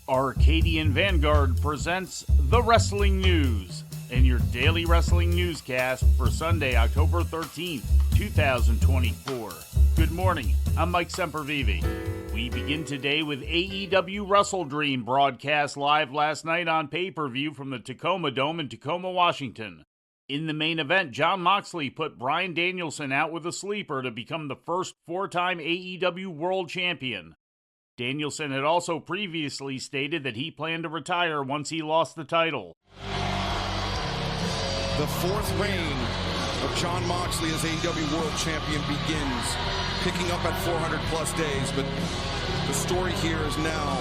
Arcadian Vanguard presents The Wrestling News and your daily wrestling newscast for Sunday, October 13th, 2024. Good morning, I'm Mike Sempervive. We begin today with AEW WrestleDream broadcast live last night on pay-per-view from the Tacoma Dome in Tacoma, Washington. In the main event, Jon Moxley put Bryan Danielson out with a sleeper to become the first four-time AEW World Champion. Danielson had also previously stated that he planned to retire once he lost the title. The fourth reign of Jon Moxley as AEW World Champion begins, picking up at 400 plus days, but the story here is now,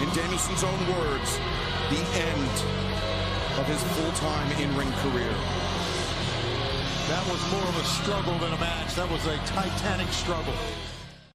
in Danielson's own words, the end of his full-time in-ring career. That was more of a struggle than a match. That was a titanic struggle.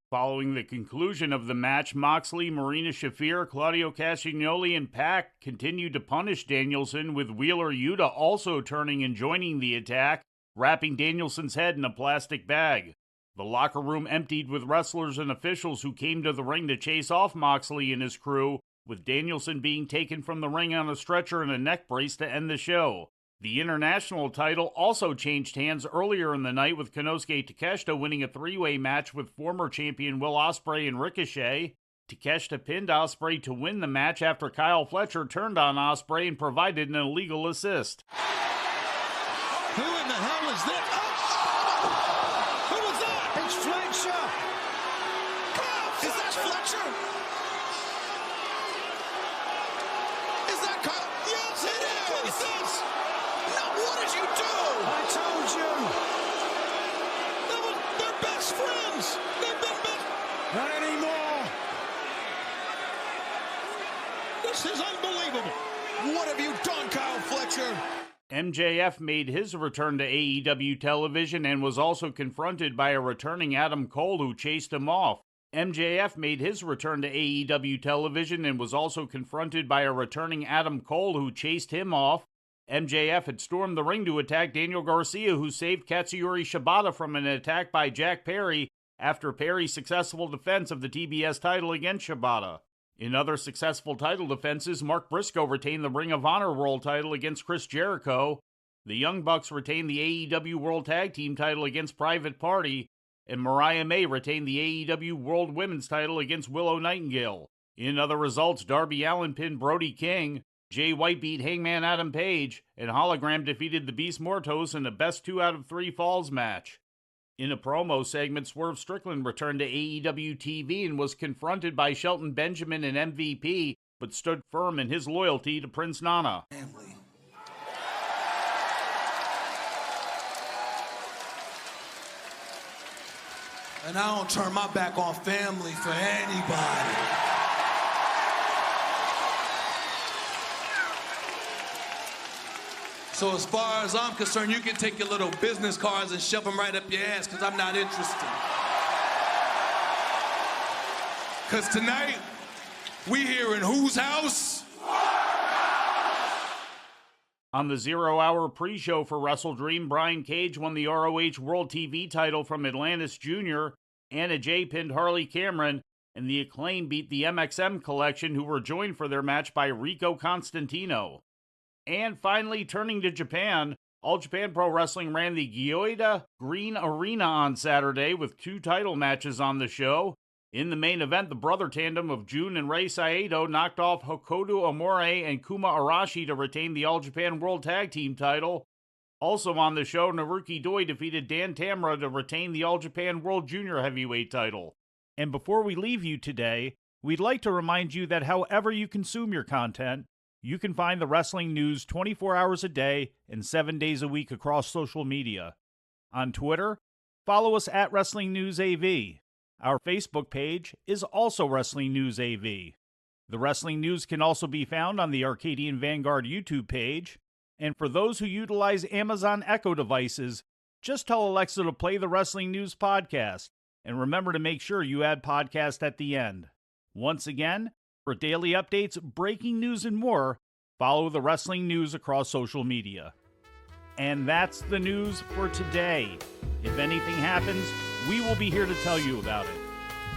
Following the conclusion of the match, Moxley, Marina Shafir, Claudio Castagnoli, and Pac continued to punish Danielson, with Wheeler Yuta also turning and joining the attack, wrapping Danielson's head in a plastic bag. The locker room emptied with wrestlers and officials who came to the ring to chase off Moxley and his crew, with Danielson being taken from the ring on a stretcher and a neck brace to end the show. The international title also changed hands earlier in the night, with Konosuke Takeshita winning a three-way match with former champion Will Ospreay and Ricochet. Takeshita pinned Ospreay to win the match after Kyle Fletcher turned on Ospreay and provided an illegal assist. Who in the hell is that? Oh! Who was that? It's Fletcher! Is that Fletcher? Is that Kyle? Yes, it is! What is this? No, what did you do? I told you! They're best friends! They've been best... Not anymore! This is unbelievable. What have you done, Kyle Fletcher? MJF made his return to AEW television and was also confronted by a returning Adam Cole who chased him off. MJF made his return to AEW television and was also confronted by a returning Adam Cole who chased him off. MJF had stormed the ring to attack Daniel Garcia, who saved Katsuyori Shibata from an attack by Jack Perry after Perry's successful defense of the TBS title against Shibata. In other successful title defenses, Mark Briscoe retained the Ring of Honor World title against Chris Jericho. The Young Bucks retained the AEW World Tag Team title against Private Party, and Mariah May retained the AEW World Women's title against Willow Nightingale. In other results, Darby Allin pinned Brody King, Jay White beat Hangman Adam Page, and Hologram defeated the Beast Mortos in a best 2 out of 3 falls match. In a promo segment, Swerve Strickland returned to AEW TV and was confronted by Shelton Benjamin and MVP, but stood firm in his loyalty to Prince Nana. Family. And I don't turn my back on family for anybody. So as far as I'm concerned, you can take your little business cards and shove them right up your ass, because I'm not interested. Because tonight, we here in whose house? On the 0-hour pre-show for WrestleDream, Brian Cage won the ROH World TV title from Atlantis Jr., Anna Jay pinned Harley Cameron, and the Acclaim beat the MXM Collection, who were joined for their match by Rico Constantino. And finally, turning to Japan, All Japan Pro Wrestling ran the Gyoida Green Arena on Saturday with 2 title matches on the show. In the main event, the brother tandem of Jun and Rei Saito knocked off Hokuto Amore and Kuma Arashi to retain the All Japan World Tag Team title. Also on the show, Naruki Doi defeated Dan Tamura to retain the All Japan World Junior Heavyweight title. And before we leave you today, we'd like to remind you that however you consume your content, you can find the wrestling news 24 hours a day and 7 days a week across social media. On Twitter, follow us at Wrestling News AV. Our Facebook page is also Wrestling News AV. The Wrestling News can also be found on the Arcadian Vanguard YouTube page. And for those who utilize Amazon Echo devices, just tell Alexa to play the Wrestling News podcast. And remember to make sure you add podcast at the end. Once again, for daily updates, breaking news, and more, follow the Wrestling News across social media. And that's the news for today. If anything happens, we will be here to tell you about it.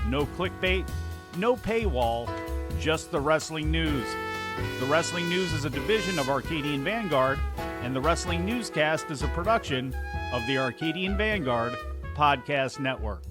No clickbait, no paywall, Just the Wrestling News. The Wrestling News is a division of Arcadian Vanguard, and the Wrestling Newscast is a production of the Arcadian Vanguard Podcast Network.